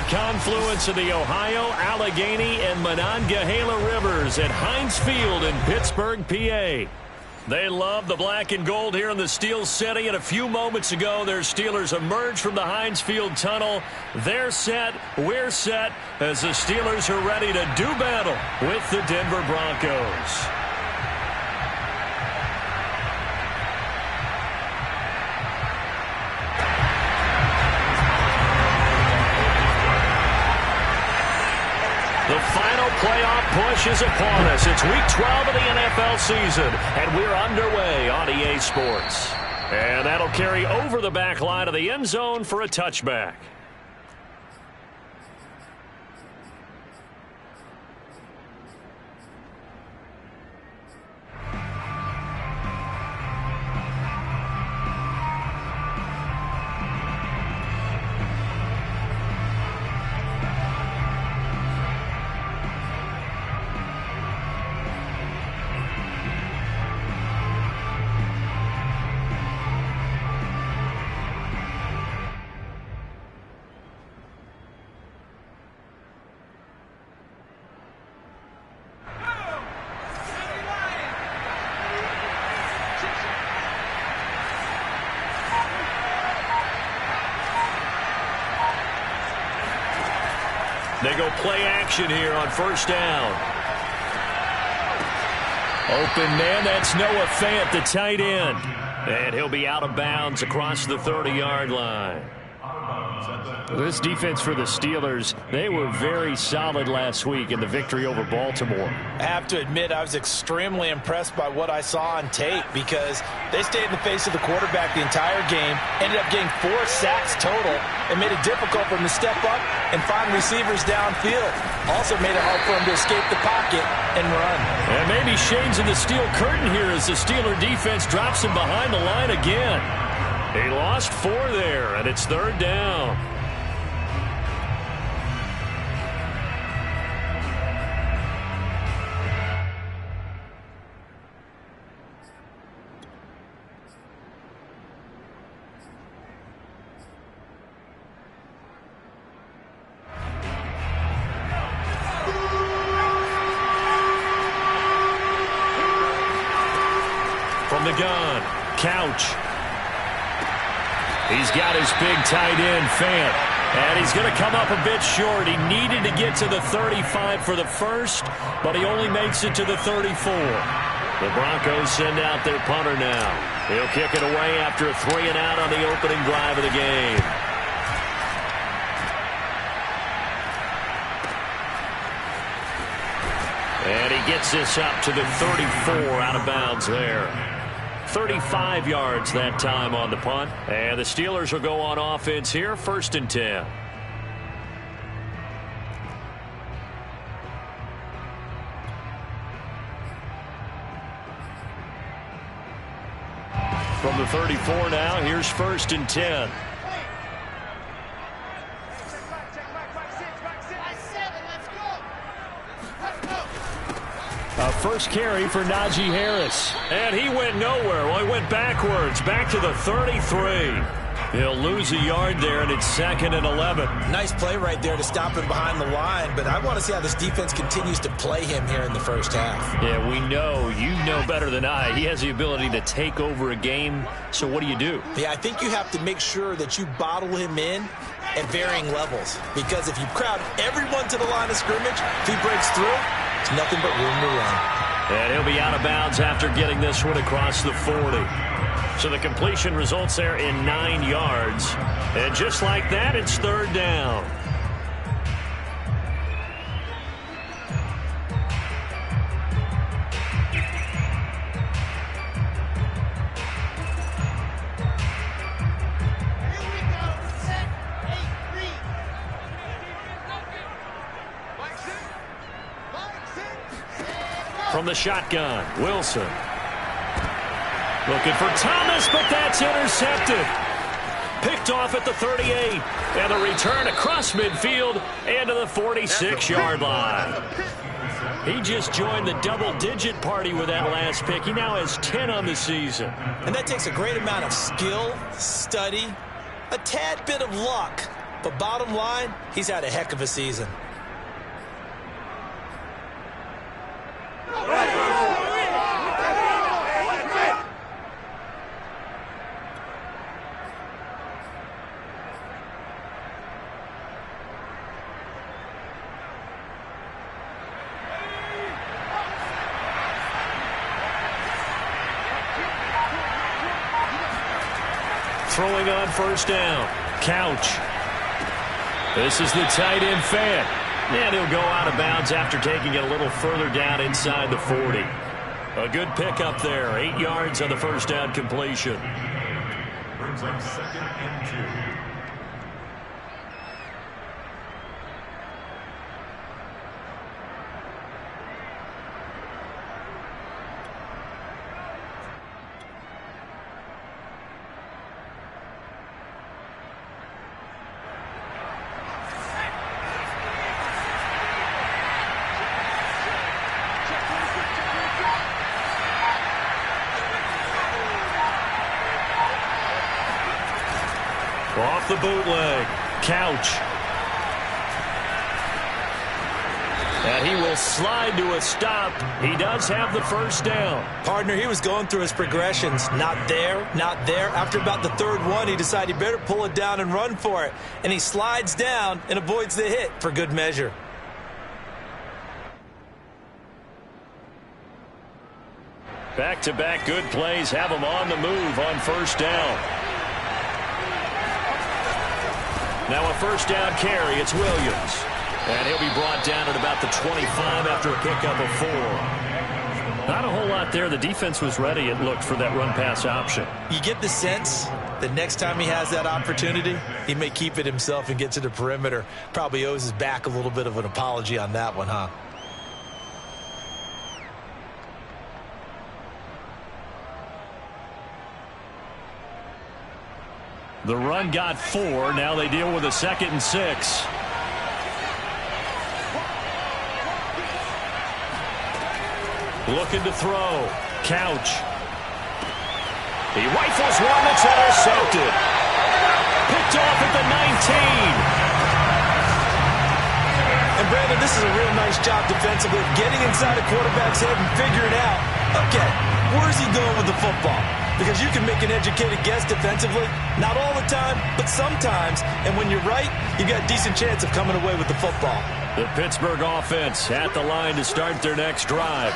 confluence of the Ohio, Allegheny, and Monongahela rivers at Heinz Field in Pittsburgh, PA. They love the black and gold here in the Steel City, and a few moments ago, their Steelers emerged from the Heinz Field tunnel. They're set, we're set, as the Steelers are ready to do battle with the Denver Broncos. The final playoff push is upon us. It's Week 12 of the NFL season, and we're underway on EA Sports. And that'll carry over the back line of the end zone for a touchback. They go play action here on first down. Open man, that's Noah Fant, the tight end. And he'll be out of bounds across the 30-yard line. This defense for the Steelers, they were very solid last week in the victory over Baltimore. I have to admit, I was extremely impressed by what I saw on tape because they stayed in the face of the quarterback the entire game, ended up getting 4 sacks total, and made it difficult for him to step up and find receivers downfield. Also made it hard for him to escape the pocket and run. And maybe shades in the steel curtain here as the Steeler defense drops him behind the line again. He lost 4 there, and it's third down. From the gun, Couch. He's got his big tight end, Fant. And he's going to come up a bit short. He needed to get to the 35 for the first, but he only makes it to the 34. The Broncos send out their punter now. He'll kick it away after a 3-and-out on the opening drive of the game. And he gets this up to the 34, out of bounds there. 35 yards that time on the punt. And the Steelers will go on offense here, 1st and 10. From the 34 now, here's 1st and 10. First carry for Najee Harris. And he went nowhere. Well, he went backwards, back to the 33. He'll lose a yard there, and it's 2nd and 11. Nice play right there to stop him behind the line, but I want to see how this defense continues to play him here in the first half. Yeah, we know. You know better than I. He has the ability to take over a game, so what do you do? Yeah, I think you have to make sure that you bottle him in at varying levels, because if you crowd everyone to the line of scrimmage, if he breaks through, it's nothing but room to run. And he'll be out of bounds after getting this one across the 40. So the completion results there in 9 yards. And just like that, it's third down. From the shotgun, Wilson. Looking for Thomas, but that's intercepted. Picked off at the 38. And the return across midfield and to the 46-yard line. He just joined the double-digit party with that last pick. He now has 10 on the season. And that takes a great amount of skill, study, a tad bit of luck. But bottom line, he's had a heck of a season. Throwing on first down. Couch. This is the tight end fan. And he'll go out of bounds after taking it a little further down inside the 40. A good pickup there. 8 yards on the first down completion. Brings up 2nd and 2. Off the bootleg. Couch. And he will slide to a stop. He does have the first down. Partner, he was going through his progressions. Not there, not there. After about the third one, he decided he better pull it down and run for it. And he slides down and avoids the hit for good measure. Back-to-back good plays have him on the move on first down. Now a first down carry. It's Williams. And he'll be brought down at about the 25 after a pickup of 4. Not a whole lot there. The defense was ready, it looked, for that run-pass option. You get the sense that next time he has that opportunity, he may keep it himself and get to the perimeter. Probably owes his back a little bit of an apology on that one, huh? The run got 4. Now they deal with a 2nd and 6. Looking to throw. Couch. He rifles one that's intercepted. Picked off at the 19. And Brandon, this is a real nice job defensively, getting inside a quarterback's head and figuring out, okay, where's he going with the football? Because you can make an educated guess defensively. Not all the time, but sometimes. And when you're right, you got a decent chance of coming away with the football. The Pittsburgh offense at the line to start their next drive.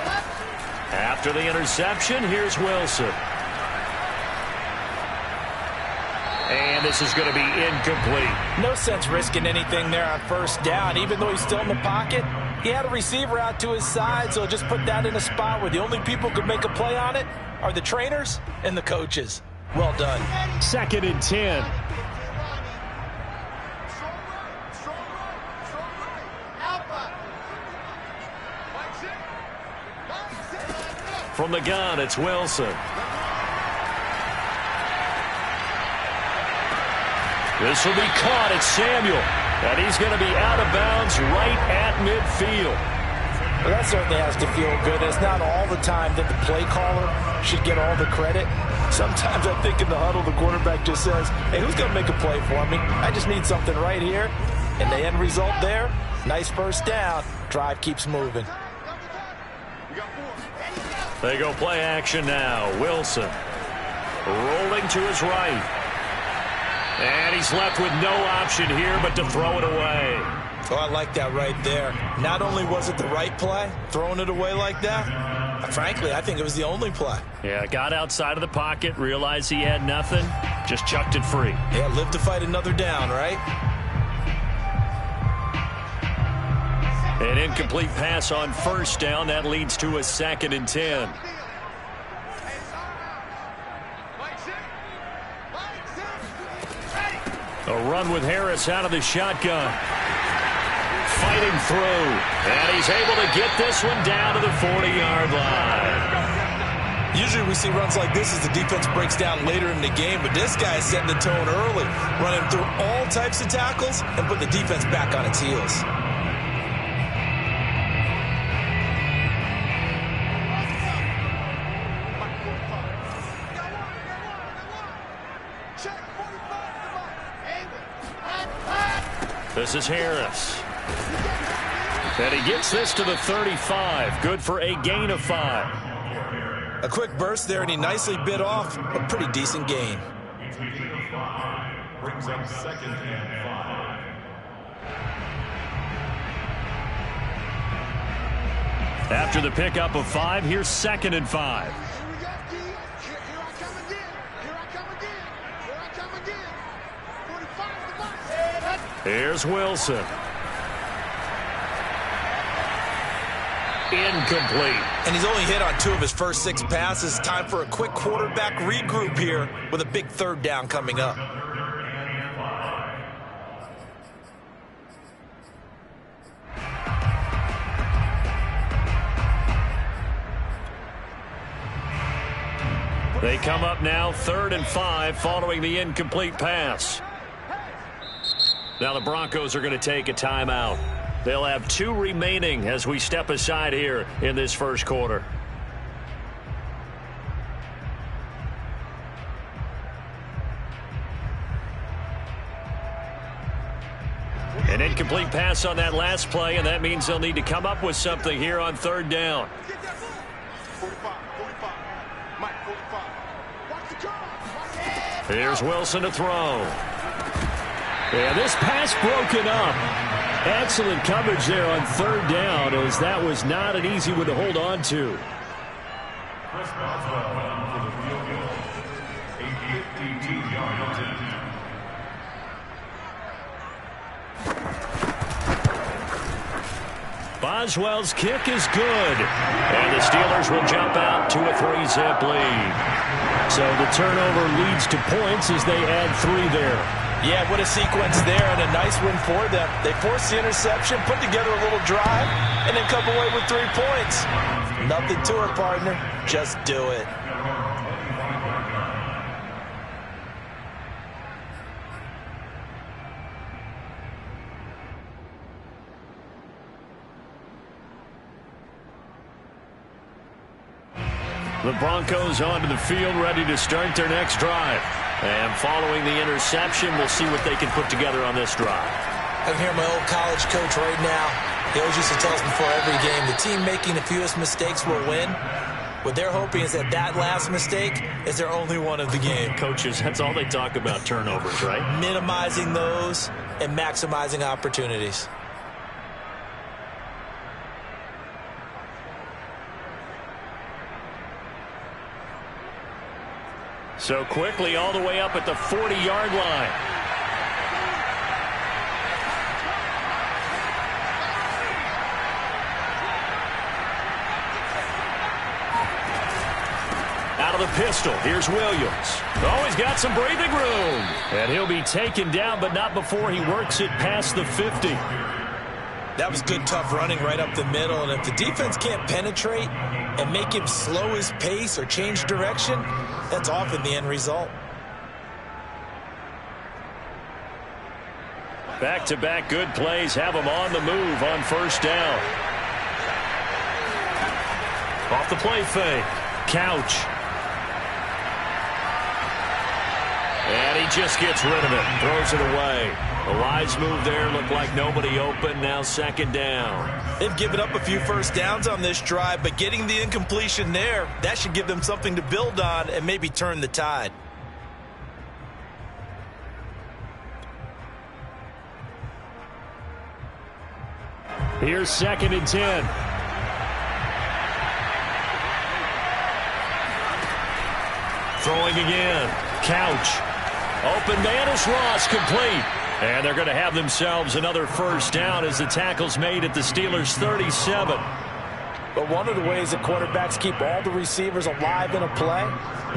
After the interception, here's Wilson. And this is going to be incomplete. No sense risking anything there on first down. Even though he's still in the pocket, he had a receiver out to his side, so just put that in a spot where the only people who could make a play on it are the trainers and the coaches. Well done. 2nd and 10. From the gun, it's Wilson. This will be caught. It's Samuel. And he's going to be out of bounds right at midfield. Well, that certainly has to feel good. It's not all the time that the play caller should get all the credit. Sometimes I think in the huddle, the quarterback just says, hey, who's going to make a play for me? I just need something right here. And the end result there, nice first down. Drive keeps moving. They go play action now. Wilson rolling to his right. And he's left with no option here but to throw it away. Oh, I like that right there. Not only was it the right play, throwing it away like that, frankly, I think it was the only play. Yeah, got outside of the pocket, realized he had nothing, just chucked it free. Yeah, live to fight another down, right? An incomplete pass on first down. That leads to a 2nd and 10. A run with Harris out of the shotgun. Fighting through. And he's able to get this one down to the 40-yard line. Usually we see runs like this as the defense breaks down later in the game, but this guy is setting the tone early, running through all types of tackles and put the defense back on its heels. This is Harris. And he gets this to the 35. Good for a gain of 5. A quick burst there, and he nicely bit off a pretty decent gain. Brings up 2nd and 5. After the pickup of 5, here's 2nd and 5. Here's Wilson. Incomplete. And he's only hit on 2 of his first 6 passes. Time for a quick quarterback regroup here with a big 3rd down coming up. They come up now 3rd and 5 following the incomplete pass. Now the Broncos are going to take a timeout. They'll have 2 remaining as we step aside here in this first quarter. An incomplete pass on that last play, and that means they'll need to come up with something here on 3rd down. Here's Wilson to throw. And this pass broken up. Excellent coverage there on 3rd down, as that was not an easy one to hold on to. Boswell's kick is good. And the Steelers will jump out to a 3-zip lead. So the turnover leads to points as they add 3 there. Yeah, what a sequence there, and a nice win for them. They forced the interception, put together a little drive, and then come away with 3 points. Nothing to it, partner. Just do it. The Broncos onto the field, ready to start their next drive. And following the interception, we'll see what they can put together on this drive. I can hear my old college coach right now. He always used to tell us before every game, the team making the fewest mistakes will win. What they're hoping is that that last mistake is their only one of the game. Coaches, that's all they talk about, turnovers, right? Minimizing those and maximizing opportunities. So quickly all the way up at the 40-yard line. Out of the pistol, here's Williams. Oh, he's got some breathing room. And he'll be taken down, but not before he works it past the 50. That was good, tough running right up the middle. And if the defense can't penetrate and make him slow his pace or change direction, that's often the end result. Back-to-back good plays have him on the move on 1st down. Off the play fake. Couch. And he just gets rid of it. Throws it away. A wise move there. Looked like nobody open. Now 2nd down. They've given up a few first downs on this drive, but getting the incompletion there, that should give them something to build on and maybe turn the tide. Here's 2nd and 10. Throwing again. Couch. Open man is Ross, complete. And they're going to have themselves another 1st down as the tackle's made at the Steelers' 37. But one of the ways that quarterbacks keep all the receivers alive in a play,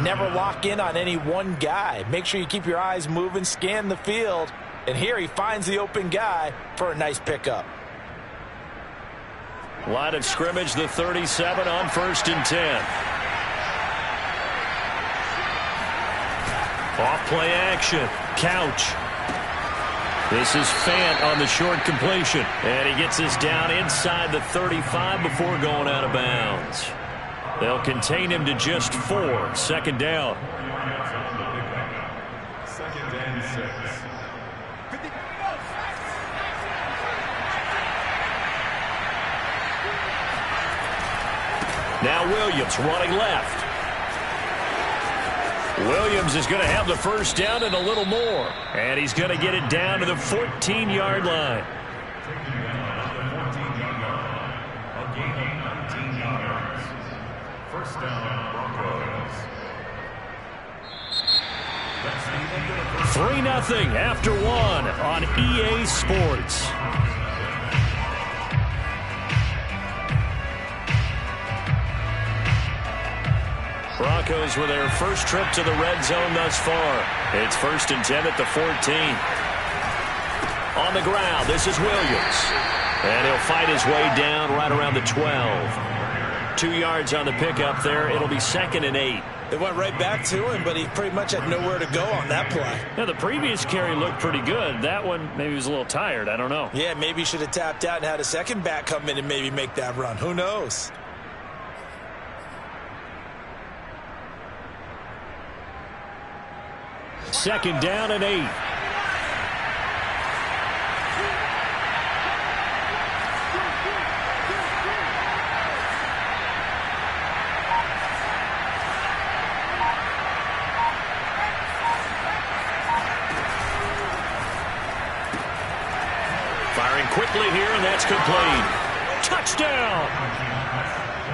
never lock in on any one guy. Make sure you keep your eyes moving, scan the field. And here he finds the open guy for a nice pickup. Line of scrimmage, the 37 on 1st and 10. Off play action. Couch. This is Fant on the short completion. And he gets this down inside the 35 before going out of bounds. They'll contain him to just 4. 2nd down. 2nd and 6. Now Williams running left. Williams is going to have the first down and a little more. And he's going to get it down to the 14-yard line. A gain of 19 yards. First down, Broncos. 3-0 after one on EA Sports. Broncos with their first trip to the red zone thus far. It's 1st and 10 at the 14. On the ground, this is Williams. And he'll fight his way down right around the 12. 2 yards on the pickup there. It'll be 2nd and 8. They went right back to him, but he pretty much had nowhere to go on that play. Now, the previous carry looked pretty good. That one, maybe he was a little tired. I don't know. Yeah, maybe he should have tapped out and had a second back come in and maybe make that run. Who knows? Second down and 8. Firing quickly here, and that's complete. Touchdown!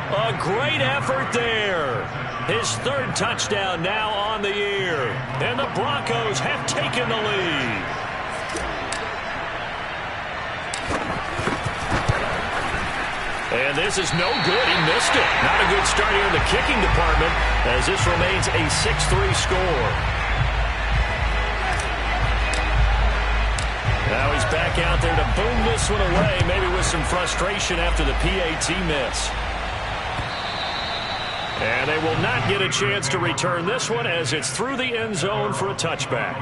A great effort there. His 3rd touchdown now on the year. And the Broncos have taken the lead. And this is no good. He missed it. Not a good start here in the kicking department as this remains a 6-3 score. Now he's back out there to boom this one away, maybe with some frustration after the PAT miss. And they will not get a chance to return this one as it's through the end zone for a touchback.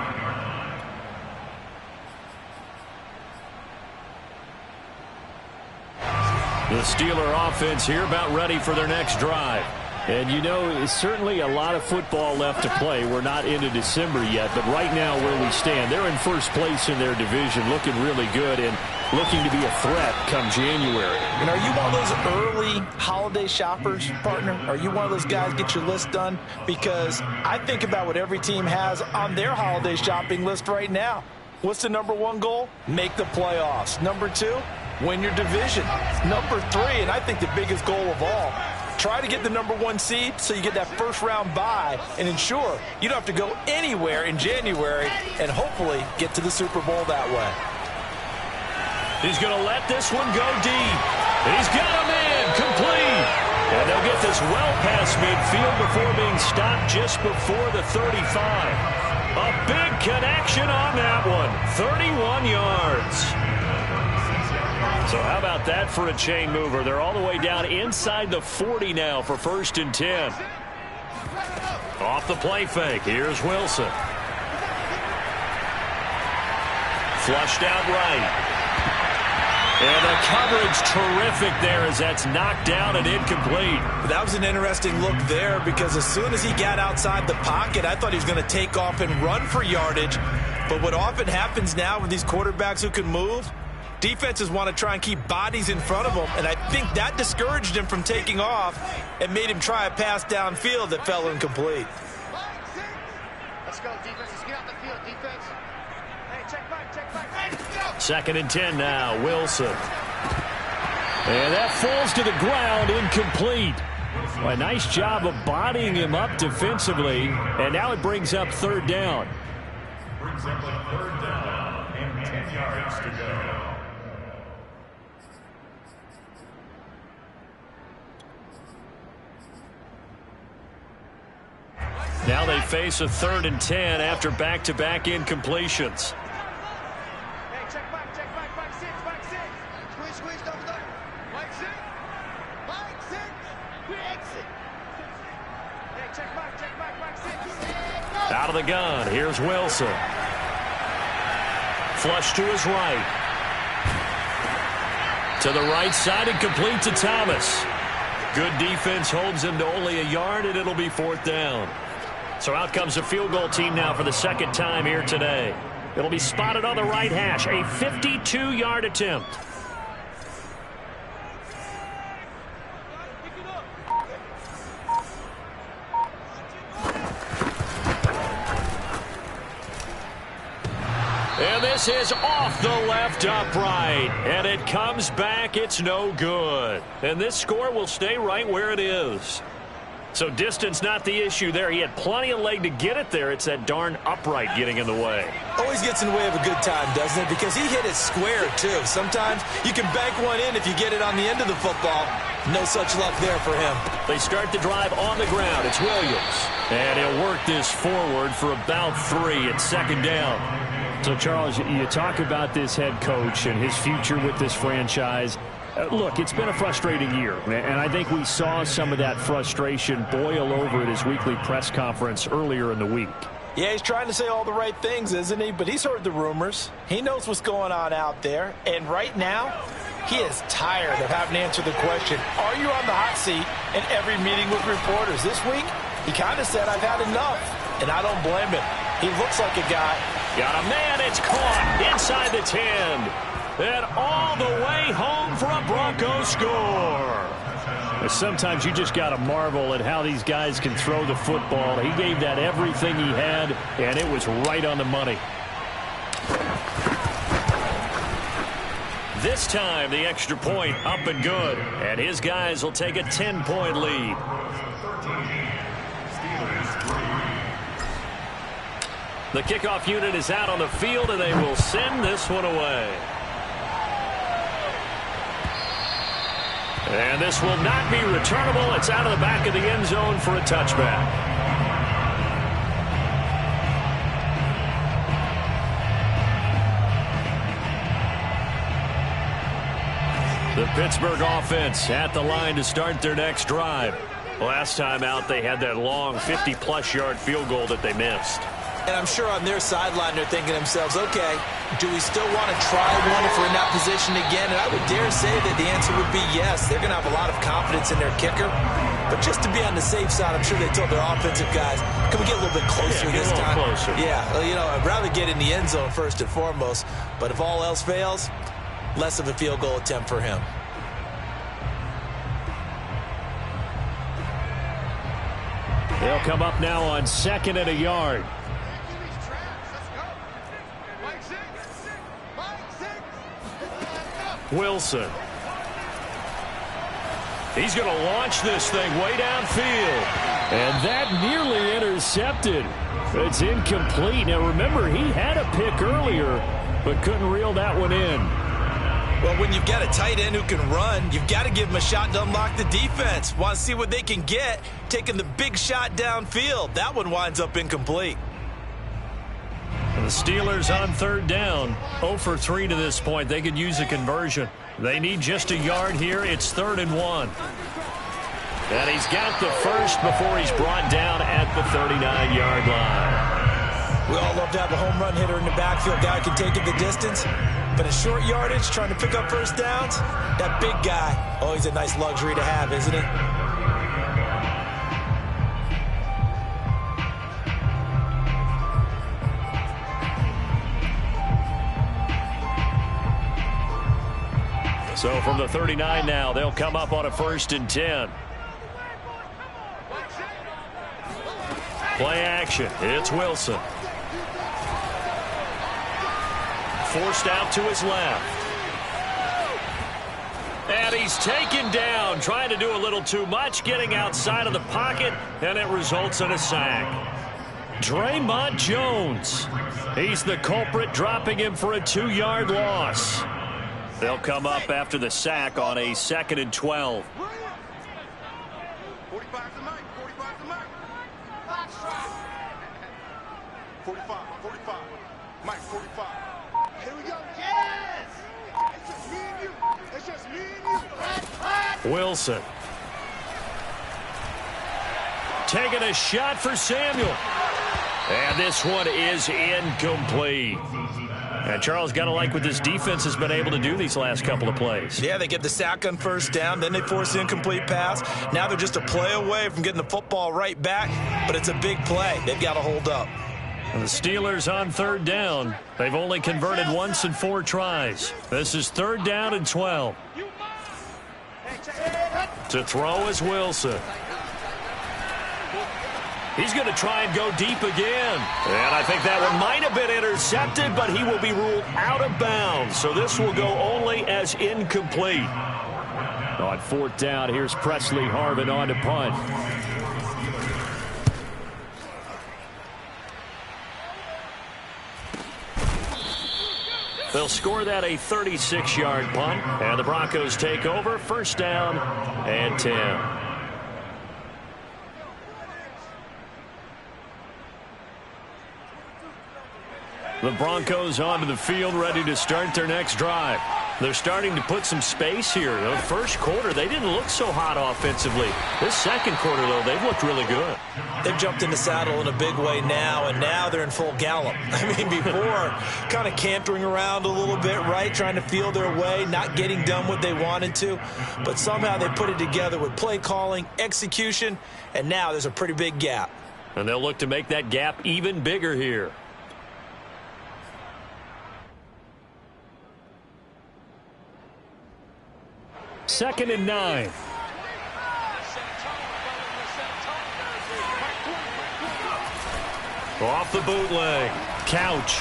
The Steeler offense here about ready for their next drive. And, you know, it's certainly a lot of football left to play. We're not into December yet, but right now where we stand, they're in first place in their division, looking really good and looking to be a threat come January. And are you one of those early holiday shoppers, partner? Are you one of those guys get your list done? Because I think about what every team has on their holiday shopping list right now. What's the #1 goal? Make the playoffs. #2, win your division. #3, and I think the biggest goal of all, try to get the #1 seed so you get that first-round bye and ensure you don't have to go anywhere in January and hopefully get to the Super Bowl that way. He's going to let this one go deep. He's got him in, complete. And they'll get this well past midfield before being stopped just before the 35. A big connection on that one, 31 yards. So how about that for a chain mover? They're all the way down inside the 40 now for 1st and 10. Off the play fake, here's Wilson. Flushed out right. And the coverage terrific there as that's knocked down and incomplete. That was an interesting look there because as soon as he got outside the pocket, I thought he was going to take off and run for yardage. But what often happens now with these quarterbacks who can move, defenses want to try and keep bodies in front of them, and I think that discouraged him from taking off and made him try a pass downfield that fell incomplete. Let's go, defense. Let's get out the field, defense. Hey, check back, check back. 2nd and 10 now, Wilson. And that falls to the ground, incomplete. A nice job of bodying him up defensively, and now it brings up 3rd down. Brings up a 3rd down and 10 yards to go. Now they face a 3rd and 10 after back-to-back incompletions. Hey, check back, back 6, back 6. Squeeze, squeeze, don't stop. Back 6, back 6, we exit. Hey, check back 6. Out of the gun, here's Wilson. Flush to his right. To the right side and complete to Thomas. Good defense holds him to only a yard, and it'll be 4th down. So out comes the field goal team now for the 2nd time here today. It'll be spotted on the right hash, a 52-yard attempt. And this is off the left upright. And it comes back. It's no good. And this score will stay right where it is. So distance not the issue there. He had plenty of leg to get it there. It's that darn upright getting in the way. Always gets in the way of a good time, doesn't it? Because he hit it square, too. Sometimes you can bank one in if you get it on the end of the football. No such luck there for him. They start the drive on the ground. It's Williams. And he'll work this forward for about 3 at second down. So, Charles, you talk about this head coach and his future with this franchise. Look, it's been a frustrating year, and I think we saw some of that frustration boil over at his weekly press conference earlier in the week. Yeah, he's trying to say all the right things, isn't he? But he's heard the rumors. He knows what's going on out there. And right now, he is tired of having to answer the question, are you on the hot seat in every meeting with reporters? This week, he kind of said, I've had enough. And I don't blame him. He looks like a guy. Got a man. It's caught inside the 10. And all the way home for a Broncos score. Sometimes you just got to marvel at how these guys can throw the football. He gave that everything he had, and it was right on the money. This time, the extra point up and good. And his guys will take a 10-point lead. The kickoff unit is out on the field, and they will send this one away. And this will not be returnable. It's out of the back of the end zone for a touchback. The Pittsburgh offense at the line to start their next drive. Last time out, they had that long 50-plus yard field goal that they missed. And I'm sure on their sideline they're thinking to themselves, okay, do we still want to try one if we're in that position again? And I would dare say that the answer would be yes. They're going to have a lot of confidence in their kicker. But just to be on the safe side, I'm sure they told their offensive guys, can we get a little bit closer this time? Closer. Yeah, well, you know, I'd rather get in the end zone first and foremost. But if all else fails, less of a field goal attempt for him. They'll come up now on 2nd and a yard. Wilson. He's going to launch this thing way downfield. And that nearly intercepted. It's incomplete. Now, remember, he had a pick earlier, but couldn't reel that one in. Well, when you've got a tight end who can run, you've got to give him a shot to unlock the defense. Want to see what they can get, taking the big shot downfield. That one winds up incomplete. The Steelers on 3rd down. 0 for 3 to this point. They could use a conversion. They need just a yard here. It's 3rd and 1. And he's got the first before he's brought down at the 39-yard line. We all love to have a home run hitter in the backfield. Guy can take it the distance. But in short yardage, trying to pick up first downs, that big guy, always a nice luxury to have, isn't he? So from the 39 now, they'll come up on a 1st and 10. Play action. It's Wilson. Forced out to his left. And he's taken down, trying to do a little too much, getting outside of the pocket, and it results in a sack. Draymond Jones. He's the culprit, dropping him for a 2-yard loss. They'll come up after the sack on a 2nd and 12. 45 to Mike. 45 to Mike. 45. 45. Mike, 45. Here we go. Yes! It's just me and you. It's just me and you. Wilson. Taking a shot for Samuel. And this one is incomplete. And Charles, got to like what this defense has been able to do these last couple of plays. Yeah, they get the sack on 1st down, then they force the incomplete pass. Now they're just a play away from getting the football right back, but it's a big play. They've got to hold up. And the Steelers on 3rd down. They've only converted once in 4 tries. This is 3rd down and 12. To throw is Wilson. He's going to try and go deep again. And I think that one might have been intercepted, but he will be ruled out of bounds. So this will go only as incomplete. On fourth down, here's Presley Harvin on to punt. They'll score that a 36-yard punt, and the Broncos take over. First down and 10. The Broncos onto the field, ready to start their next drive. They're starting to put some space here. The first quarter, they didn't look so hot offensively. This second quarter, though, they've looked really good. They've jumped in the saddle in a big way now, and now they're in full gallop. I mean, before, kind of cantering around a little bit, right, trying to feel their way, not getting done what they wanted to. But somehow they put it together with play calling, execution, and now there's a pretty big gap. And they'll look to make that gap even bigger here. Second and 9. Off the bootleg. Couch.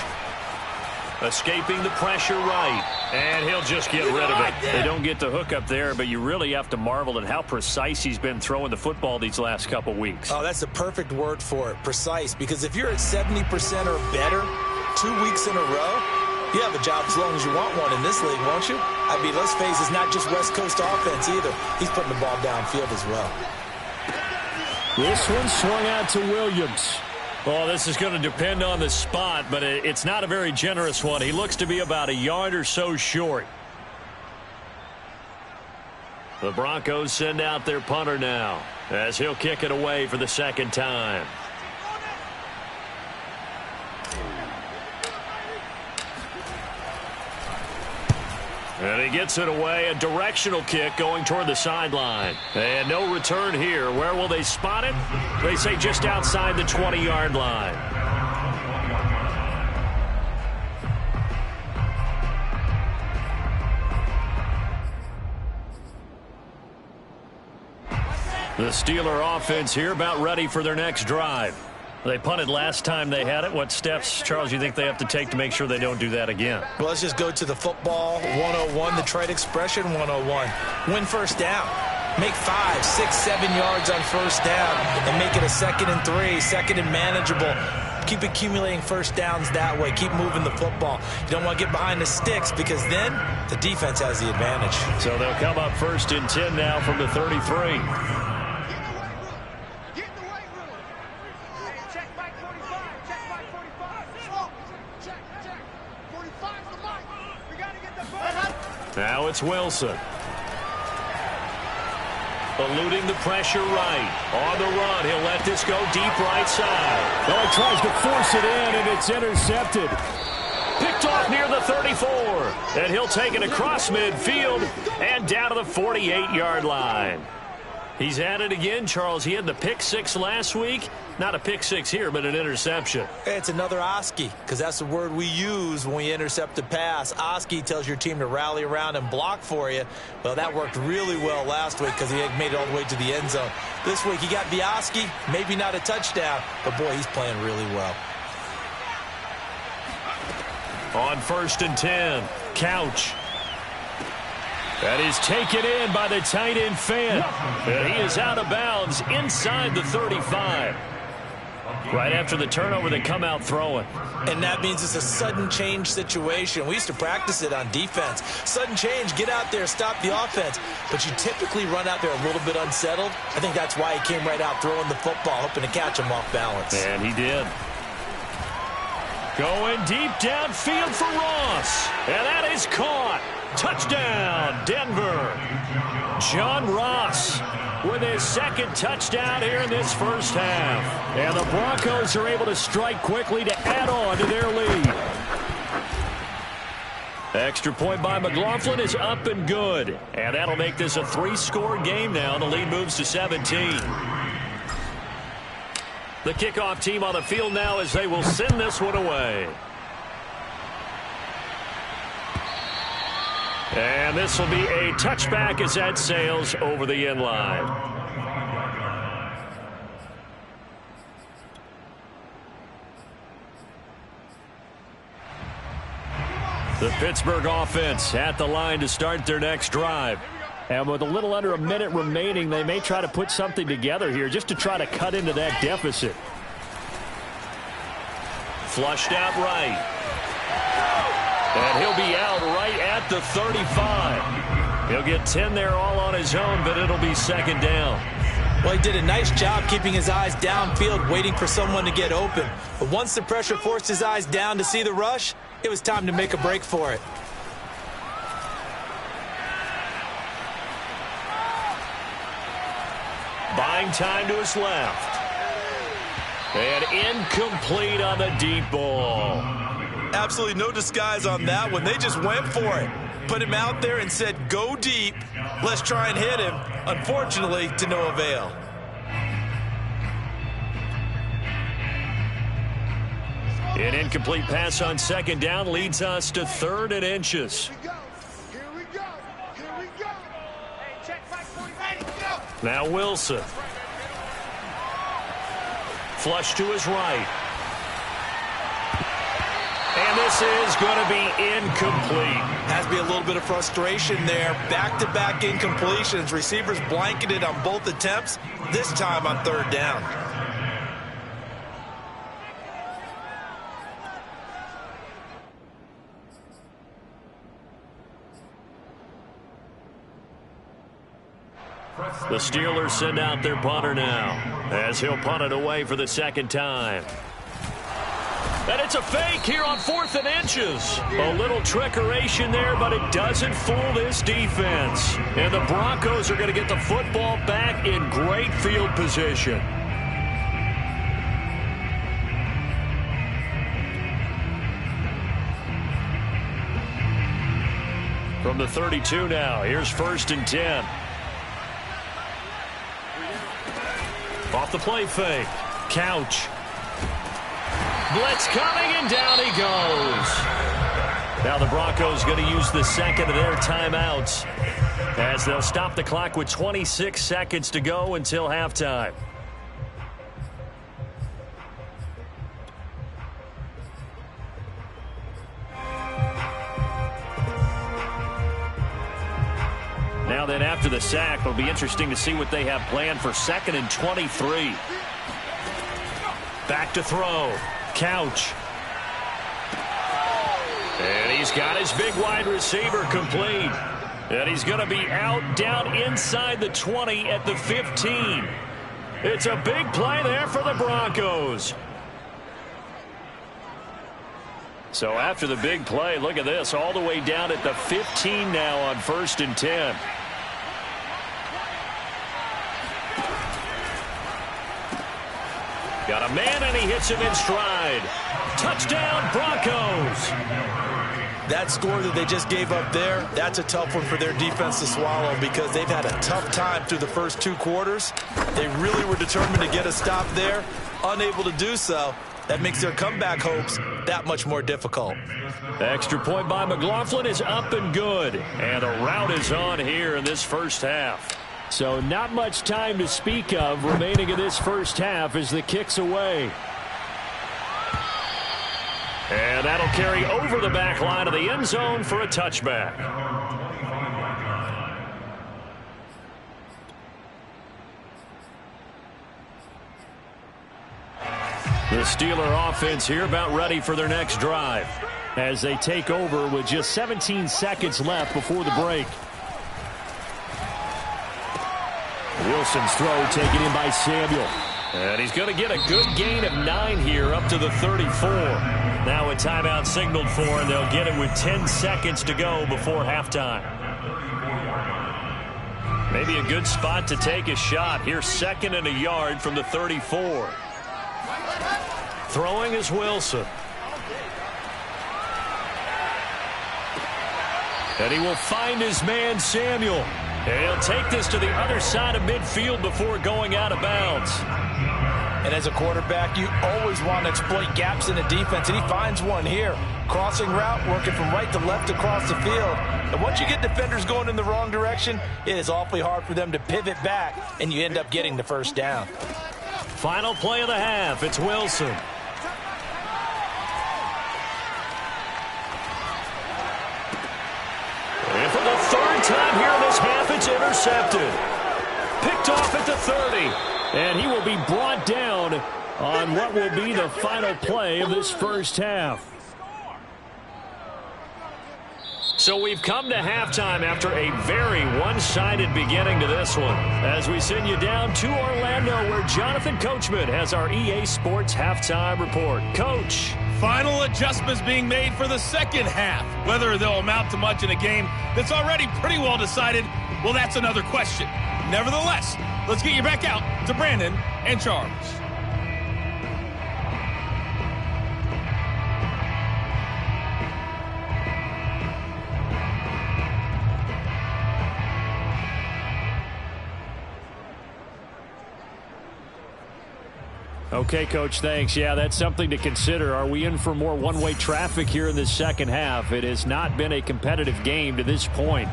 Escaping the pressure right. And he'll just get rid of it. They don't get the hook up there, but you really have to marvel at how precise he's been throwing the football these last couple weeks. Oh, that's the perfect word for it, precise. Because if you're at 70% or better 2 weeks in a row, you have a job as long as you want one in this league, won't you? I mean, let's face it, it's not just West Coast offense either. He's putting the ball downfield as well. This one swung out to Williams. Well, this is going to depend on the spot, but it's not a very generous one. He looks to be about a yard or so short. The Broncos send out their punter now as he'll kick it away for the second time. And he gets it away, a directional kick going toward the sideline. And no return here. Where will they spot it? They say just outside the 20-yard line. The Steeler offense here about ready for their next drive. They punted last time they had it. What steps, Charles, you think they have to take to make sure they don't do that again? Well, let's just go to the football 101, the trade expression 101. Win first down. Make 5, 6, 7 yards on first down and make it a 2nd and 3, second and manageable. Keep accumulating first downs that way. Keep moving the football. You don't want to get behind the sticks because then the defense has the advantage. So they'll come up 1st and 10 now from the 33. Now it's Wilson. Eluding the pressure right. On the run, he'll let this go deep right side. Oh, he tries to force it in, and it's intercepted. Picked off near the 34. And he'll take it across midfield and down to the 48-yard line. He's at it again, Charles. He had the pick 6 last week. Not a pick 6 here, but an interception. It's another Oski, because that's the word we use when we intercept a pass. Oski tells your team to rally around and block for you. Well, that worked really well last week because he made it all the way to the end zone. This week he got the Oski, maybe not a touchdown, but boy, he's playing really well. On 1st and 10, Couch. That is taken in by the tight end Fan. And he is out of bounds inside the 35. Right after the turnover, they come out throwing. And that means it's a sudden change situation. We used to practice it on defense. Sudden change, get out there, stop the offense. But you typically run out there a little bit unsettled. I think that's why he came right out throwing the football, hoping to catch him off balance. And he did. Going deep downfield for Ross. And that is caught. Touchdown, Denver. John Ross with his 2nd touchdown here in this first half. And the Broncos are able to strike quickly to add on to their lead. Extra point by McLaughlin is up and good. And that'll make this a 3-score game now. The lead moves to 17. The kickoff team on the field now as they will send this one away. And this will be a touchback as that sails over the end line. The Pittsburgh offense at the line to start their next drive. And with a little under a minute remaining, they may try to put something together here just to try to cut into that deficit. Flushed out right. And he'll be out right at the 35. He'll get 10 there all on his own, but it'll be second down. Well, he did a nice job keeping his eyes downfield, waiting for someone to get open. But once the pressure forced his eyes down to see the rush, it was time to make a break for it. Buying time to his left. And incomplete on the deep ball. Absolutely no disguise on that one. They just went for it. Put him out there and said, go deep. Let's try and hit him. Unfortunately, to no avail. An incomplete pass on second down leads us to 3rd and inches. Here we go. Here we go. Hey, check back 40. Go. Now Wilson. Flush to his right. And this is going to be incomplete. Has to be a little bit of frustration there. Back-to-back incompletions. Receivers blanketed on both attempts, this time on 3rd down. The Steelers send out their punter now, as he'll punt it away for the second time. And it's a fake here on 4th and inches. A little trickeration there, but it doesn't fool this defense. And the Broncos are going to get the football back in great field position. From the 32 now, here's 1st and 10. Off the play fake. Couch. Blitz coming, and down he goes. Now the Broncos going to use the second of their timeouts as they'll stop the clock with 26 seconds to go until halftime. Now then, after the sack, it'll be interesting to see what they have planned for 2nd and 23. Back to throw. Couch. And he's got his big wide receiver complete. And he's going to be out down inside the 20 at the 15. It's a big play there for the Broncos. So after the big play, look at this, all the way down at the 15 now on 1st and 10. Got a man, and he hits him in stride. Touchdown, Broncos. That score that they just gave up there, that's a tough one for their defense to swallow because they've had a tough time through the first 2 quarters. They really were determined to get a stop there, unable to do so. That makes their comeback hopes that much more difficult. Extra point by McLaughlin is up and good. And a rout is on here in this first half. So not much time to speak of remaining in this first half as the kick's away. And that'll carry over the back line of the end zone for a touchback. The Steeler offense here about ready for their next drive as they take over with just 17 seconds left before the break. Wilson's throw taken in by Samuel. And he's going to get a good gain of 9 here up to the 34. Now a timeout signaled for, and they'll get it with 10 seconds to go before halftime. Maybe a good spot to take a shot. Here's 2nd and a yard from the 34. Throwing is Wilson. And he will find his man, Samuel. And he'll take this to the other side of midfield before going out of bounds. And as a quarterback, you always want to exploit gaps in the defense, and he finds one here. Crossing route, working from right to left across the field. And once you get defenders going in the wrong direction, it is awfully hard for them to pivot back, and you end up getting the first down. Final play of the half, it's Wilson. third time here in this half, it's intercepted. Picked off at the 30. And he will be brought down on what will be the final play of this first half. So we've come to halftime after a very one-sided beginning to this one. As we send you down to Orlando, where Jonathan Coachman has our EA Sports halftime report. Coach. Final adjustments being made for the second half. Whether they'll amount to much in a game that's already pretty well decided, well, that's another question. Nevertheless, let's get you back out to Brandon and Charles. Okay, Coach, thanks. Yeah, that's something to consider. Are we in for more one-way traffic here in the second half? It has not been a competitive game to this point.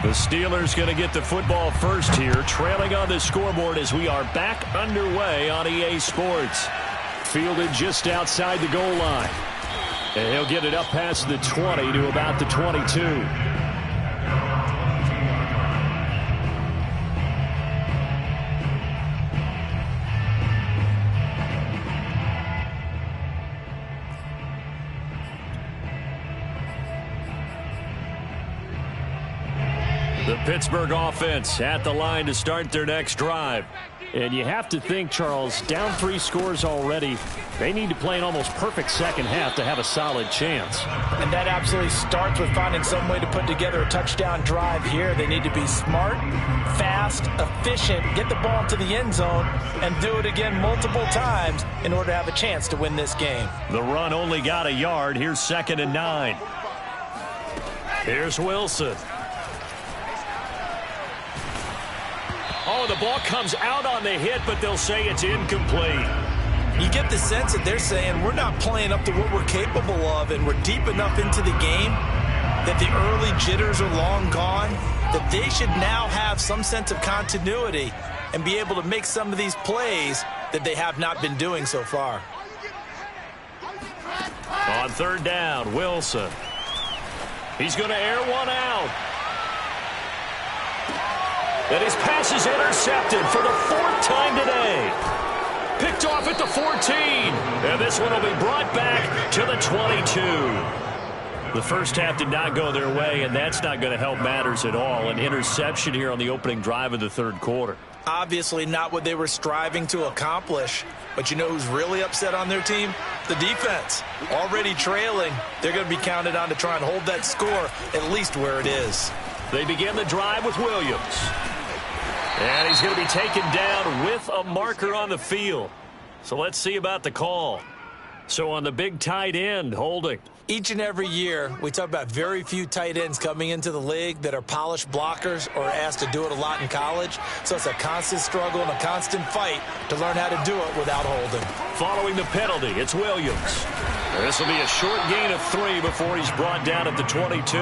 The Steelers going to get the football first here, trailing on the scoreboard as we are back underway on EA Sports. Fielded just outside the goal line. And he'll get it up past the 20 to about the 22. The Pittsburgh offense at the line to start their next drive. And you have to think, Charles, down 3 scores already. They need to play an almost perfect second half to have a solid chance. And that absolutely starts with finding some way to put together a touchdown drive here. They need to be smart, fast, efficient, get the ball into the end zone, and do it again multiple times in order to have a chance to win this game. The run only got a yard. Here's 2nd and 9. Here's Wilson. Oh, the ball comes out on the hit, but they'll say it's incomplete. You get the sense that they're saying we're not playing up to what we're capable of, and we're deep enough into the game that the early jitters are long gone, that they should now have some sense of continuity and be able to make some of these plays that they have not been doing so far. On 3rd down, Wilson. He's going to air one out. And his pass is intercepted for the 4th time today. Picked off at the 14. And this one will be brought back to the 22. The first half did not go their way, and that's not going to help matters at all. An interception here on the opening drive of the 3rd quarter. Obviously not what they were striving to accomplish. But you know who's really upset on their team? The defense. Already trailing. They're going to be counted on to try and hold that score at least where it is. They begin the drive with Williams. And he's going to be taken down with a marker on the field. So let's see about the call. So on the big tight end, holding. Each and every year, we talk about very few tight ends coming into the league that are polished blockers or asked to do it a lot in college. So it's a constant struggle and a constant fight to learn how to do it without holding. Following the penalty, it's Williams. This will be a short gain of 3 before he's brought down at the 22.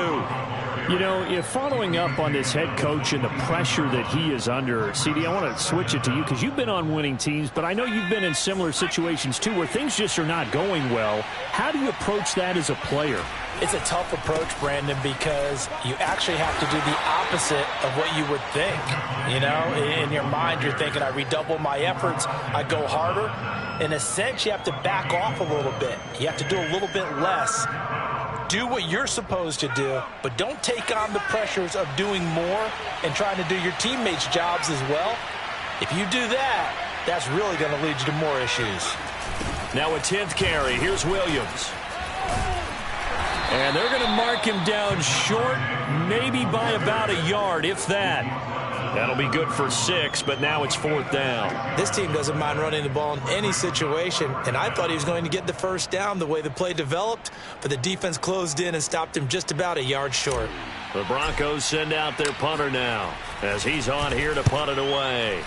You know, if following up on this head coach and the pressure that he is under, CD, I want to switch it to you because you've been on winning teams, but I know you've been in similar situations too where things just are not going well. How do you approach that as a player? It's a tough approach, Brandon, because you actually have to do the opposite of what you would think. You know, in your mind, you're thinking, I redouble my efforts, I go harder. In a sense, you have to back off a little bit. You have to do a little bit less. Do what you're supposed to do, but don't take on the pressures of doing more and trying to do your teammates' jobs as well. If you do that, that's really going to lead you to more issues. Now a 10th carry. Here's Williams. And they're going to mark him down short, maybe by about a yard, if that. That'll be good for 6, but now it's 4th down. This team doesn't mind running the ball in any situation, and I thought he was going to get the first down the way the play developed, but the defense closed in and stopped him just about a yard short. The Broncos send out their punter now as he's on here to punt it away.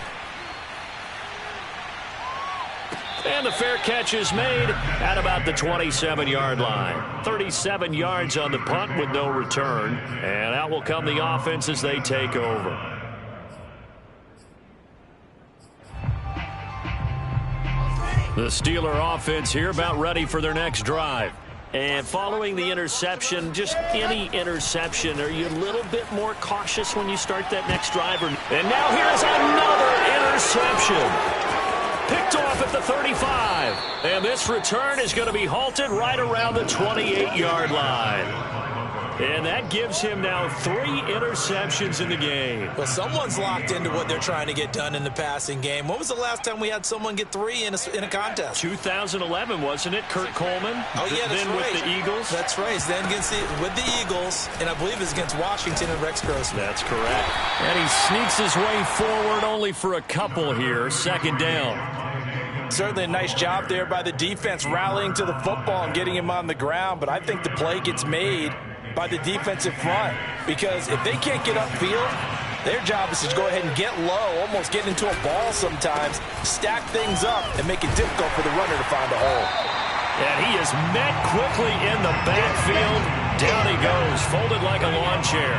And the fair catch is made at about the 27-yard line. 37 yards on the punt with no return, and out will come the offense as they take over. The Steeler offense here about ready for their next drive. And following the interception, just any interception, are you a little bit more cautious when you start that next drive? And now here's another interception. Picked off at the 35. And this return is going to be halted right around the 28-yard line. And that gives him now 3 interceptions in the game. Well, someone's locked into what they're trying to get done in the passing game. When was the last time we had someone get 3 in a contest? 2011, wasn't it? Kurt Coleman? Oh, yeah, that's then right. with the Eagles? That's right. Then with the Eagles, and I believe it's against Washington and Rex Grossman. That's correct. And he sneaks his way forward only for a couple here. Second down. Certainly a nice job there by the defense rallying to the football and getting him on the ground, but I think the play gets made by the defensive front, because if they can't get upfield, their job is to go ahead and get low, almost get into a ball sometimes, stack things up, and make it difficult for the runner to find a hole. And he is met quickly in the backfield. Down he goes, folded like a lawn chair.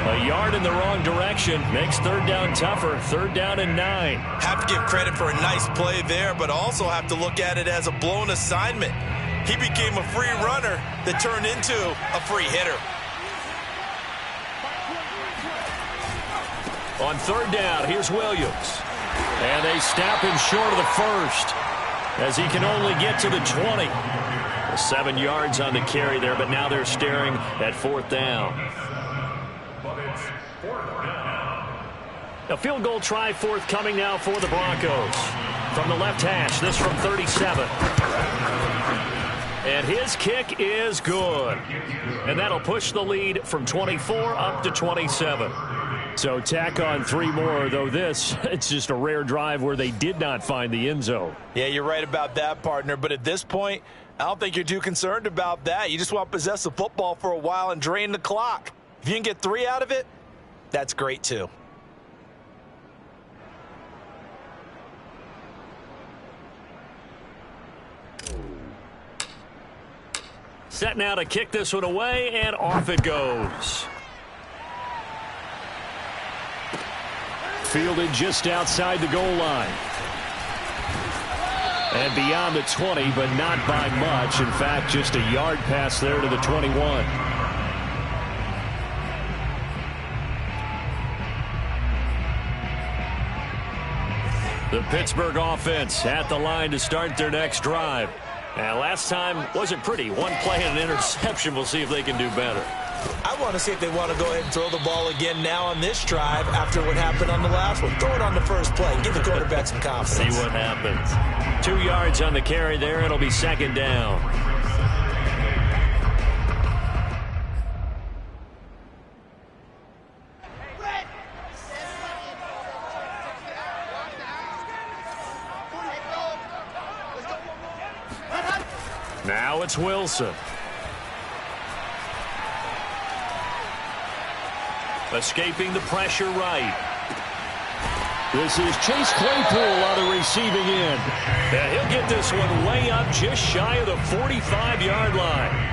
A yard in the wrong direction makes third down tougher. Third down and 9. Have to give credit for a nice play there, but also have to look at it as a blown assignment. He became a free runner that turned into a free hitter. On third down, here's Williams. And they stop him short of the first, as he can only get to the 20. 7 yards on the carry there, but now they're staring at fourth down. A field goal try forthcoming now for the Broncos. From the left hash, this from 37. And his kick is good. And that'll push the lead from 24 up to 27. So tack on 3 more, though this, it's just a rare drive where they did not find the end zone. Yeah, you're right about that, partner. But at this point, I don't think you're too concerned about that. You just want to possess the football for a while and drain the clock. If you can get 3 out of it, that's great too. Set now to kick this one away, and off it goes. Fielded just outside the goal line. And beyond the 20, but not by much. In fact, just a yard pass there to the 21. The Pittsburgh offense at the line to start their next drive. And last time wasn't pretty. 1 play and an interception. We'll see if they can do better. I want to see if they want to go ahead and throw the ball again now on this drive after what happened on the last one. Throw it on the first play. Give the quarterback some confidence. See what happens. 2 yards on the carry there. It'll be second down. Now it's Wilson. Escaping the pressure right. This is Chase Claypool on the receiving end. And he'll get this one way up just shy of the 45-yard line.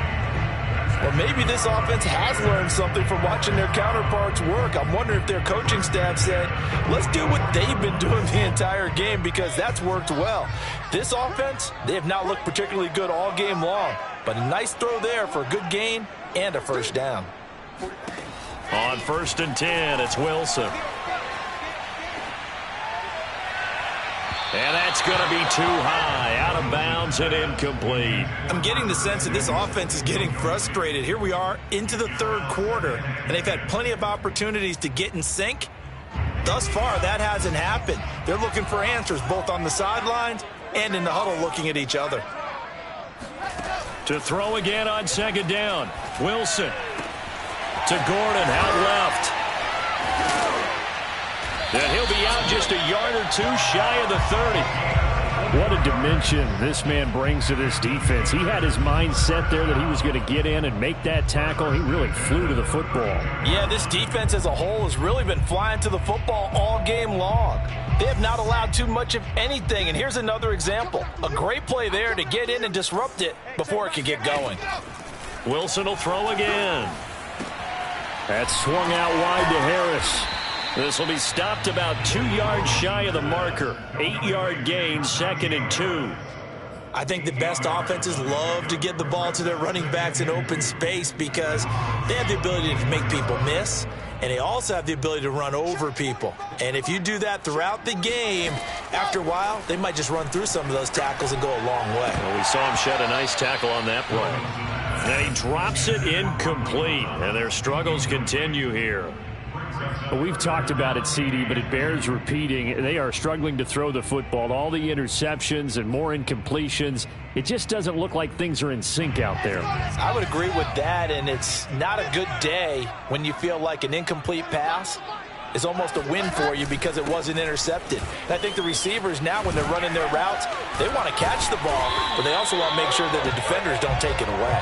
Well, maybe this offense has learned something from watching their counterparts work. I'm wondering if their coaching staff said, let's do what they've been doing the entire game, because that's worked well. This offense, they have not looked particularly good all game long, but a nice throw there for a good gain and a first down. On 1st and 10, it's Wilson. And that's going to be too high, out of bounds and incomplete. I'm getting the sense that this offense is getting frustrated. Here we are into the third quarter, and they've had plenty of opportunities to get in sync. Thus far, that hasn't happened. They're looking for answers both on the sidelines and in the huddle looking at each other. To throw again on second down. Wilson to Gordon, out left. And he'll be out just a yard or 2 shy of the 30. What a dimension this man brings to this defense. He had his mind set there that he was going to get in and make that tackle. He really flew to the football. Yeah, this defense as a whole has really been flying to the football all game long. They have not allowed too much of anything, and here's another example. A great play there to get in and disrupt it before it can get going. Wilson will throw again. That's swung out wide to Harris. This will be stopped about 2 yards shy of the marker. 8-yard gain, 2nd and 2. I think the best offenses love to get the ball to their running backs in open space because they have the ability to make people miss, and they also have the ability to run over people. And if you do that throughout the game, after a while, they might just run through some of those tackles and go a long way. Well, we saw him shed a nice tackle on that play. And he drops it incomplete, and their struggles continue here. Well, we've talked about it, CD, but it bears repeating. They are struggling to throw the football. All the interceptions and more incompletions. It just doesn't look like things are in sync out there. I would agree with that, and it's not a good day when you feel like an incomplete pass is almost a win for you because it wasn't intercepted. And I think the receivers now, when they're running their routes, they want to catch the ball, but they also want to make sure that the defenders don't take it away.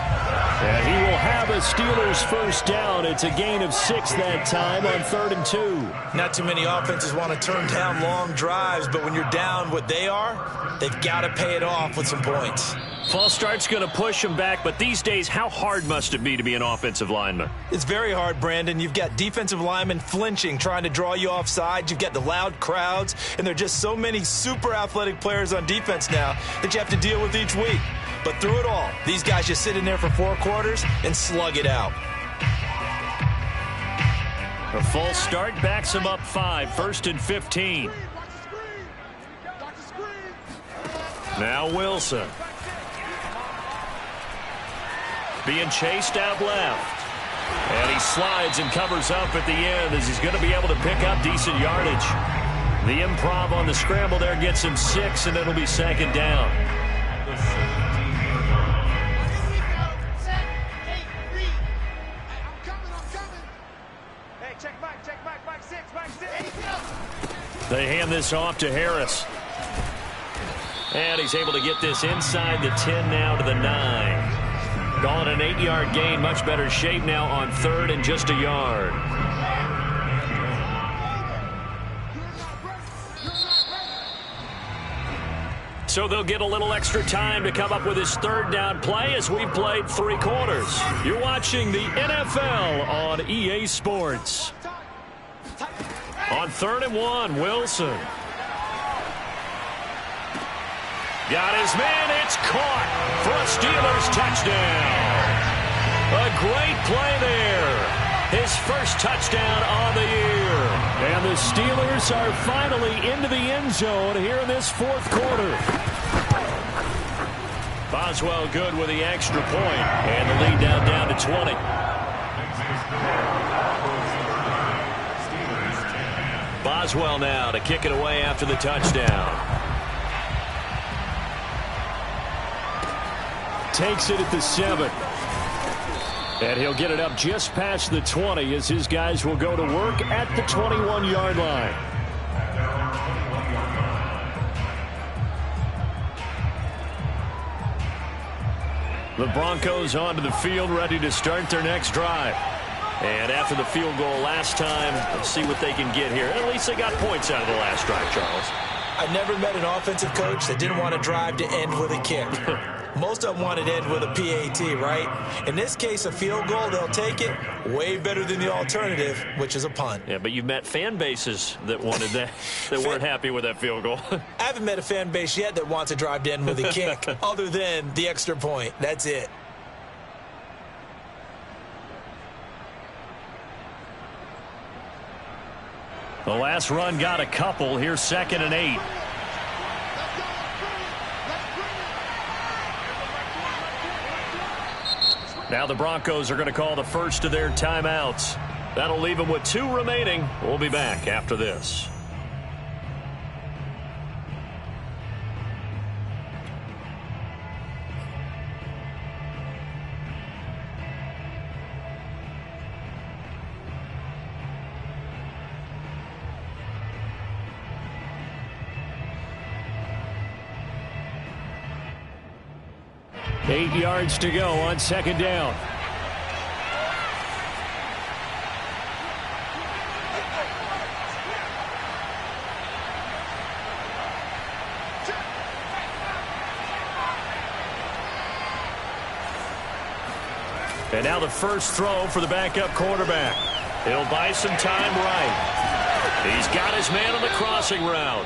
And he will have a Steelers first down. It's a gain of 6 that time on 3rd and 2. Not too many offenses want to turn down long drives, but when you're down what they are, they've got to pay it off with some points. False start's going to push him back, but these days, how hard must it be to be an offensive lineman? It's very hard, Brandon. You've got defensive linemen flinching, trying to draw you off sides. You've got the loud crowds, and there are just so many super athletic players on defense now that you have to deal with each week. But through it all, these guys just sit in there for 4 quarters and slug it out. A false start backs him up 5, 1st and 15. Now Wilson. Being chased out left. And he slides and covers up at the end as he's going to be able to pick up decent yardage. The improv on the scramble there gets him 6, and it'll be 2nd down. They hand this off to Harris. And he's able to get this inside the 10 now to the 9. Calling an 8-yard gain, much better shape now on 3rd and just a yard. So they'll get a little extra time to come up with his 3rd down play as we've played 3 quarters. You're watching the NFL on EA Sports. On 3rd and 1, Wilson. Got his man, it's caught for a Steelers touchdown. A great play there. His first touchdown on the year. And the Steelers are finally into the end zone here in this 4th quarter. Boswell good with the extra point, and the lead down to 20. Boswell now to kick it away after the touchdown. Takes it at the 7. And he'll get it up just past the 20 as his guys will go to work at the 21-yard line. The Broncos onto the field, ready to start their next drive. And after the field goal last time, let's see what they can get here. At least they got points out of the last drive, Charles. I've never met an offensive coach that didn't want to drive to end with a kick. Most of them want it to end with a PAT, right? In this case, a field goal, they'll take it. Way better than the alternative, which is a punt. Yeah, but you've met fan bases that wanted that, that weren't happy with that field goal. I haven't met a fan base yet that wants to drive to end with a kick, other than the extra point. That's it. The last run got a couple. Here's 2nd and 8. Now the Broncos are going to call the first of their timeouts. That'll leave them with 2 remaining. We'll be back after this. Eight yards to go on 2nd down. And now the first throw for the backup quarterback. He'll buy some time right. He's got his man on the crossing route.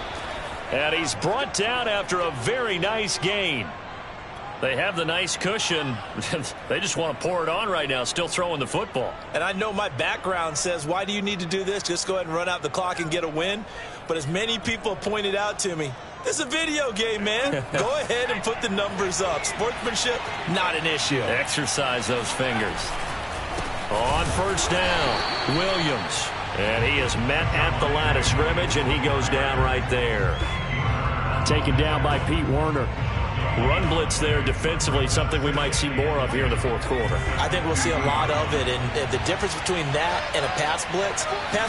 And he's brought down after a very nice gain. They have the nice cushion. They just want to pour it on right now, still throwing the football. And I know my background says, why do you need to do this? Just go ahead and run out the clock and get a win. But as many people have pointed out to me, this is a video game, man. Go ahead and put the numbers up. Sportsmanship, not an issue. Exercise those fingers. On first down, Williams. And he is met at the line of scrimmage, and he goes down right there. Taken down by Pete Werner. Run blitz there defensively, something we might see more of here in the fourth quarter. I think we'll see a lot of it, and the difference between that and a pass blitz,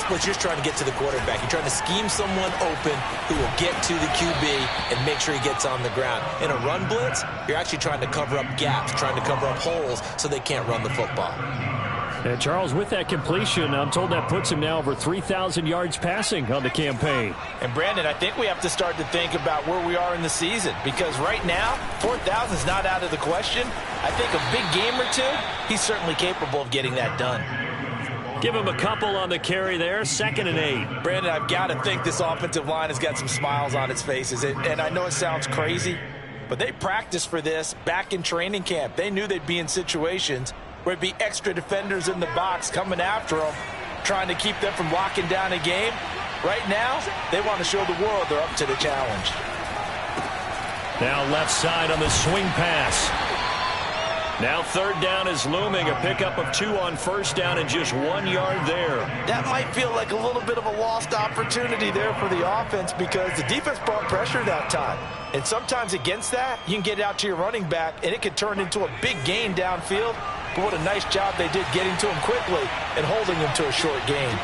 you're just trying to get to the quarterback. You're trying to scheme someone open who will get to the QB and make sure he gets on the ground. In a run blitz, you're actually trying to cover up gaps, trying to cover up holes so they can't run the football. And Charles, with that completion, I'm told that puts him now over 3,000 yards passing on the campaign. And Brandon, I think we have to start to think about where we are in the season, because right now, 4,000 is not out of the question. I think a big game or two, he's certainly capable of getting that done. Give him a couple on the carry there, 2nd and 8. Brandon, I've got to think this offensive line has got some smiles on its faces. And I know it sounds crazy, but they practiced for this back in training camp. They knew they'd be in situations where it'd be extra defenders in the box coming after them, trying to keep them from locking down a game. Right now, they want to show the world they're up to the challenge. Now left side on the swing pass. Now 3rd down is looming, a pickup of 2 on first down and just 1 yard there. That might feel like a little bit of a lost opportunity there for the offense, because the defense brought pressure that time. And sometimes against that, you can get it out to your running back, and it could turn into a big gain downfield. But what a nice job they did getting to him quickly and holding him to a short gain.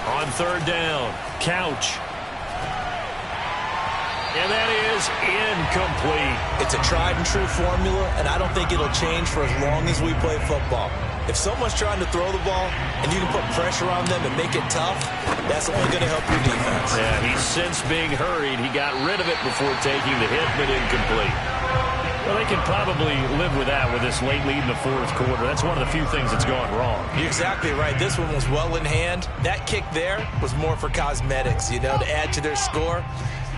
On 3rd down, Couch. And that is incomplete. It's a tried and true formula, and I don't think it'll change for as long as we play football. If someone's trying to throw the ball and you can put pressure on them and make it tough, that's only going to help your defense. Yeah, he's since being hurried. He got rid of it before taking the hit, but incomplete. Well, they can probably live with that with this late lead in the fourth quarter. That's one of the few things that's gone wrong. You're exactly right. This one was well in hand. That kick there was more for cosmetics, to add to their score.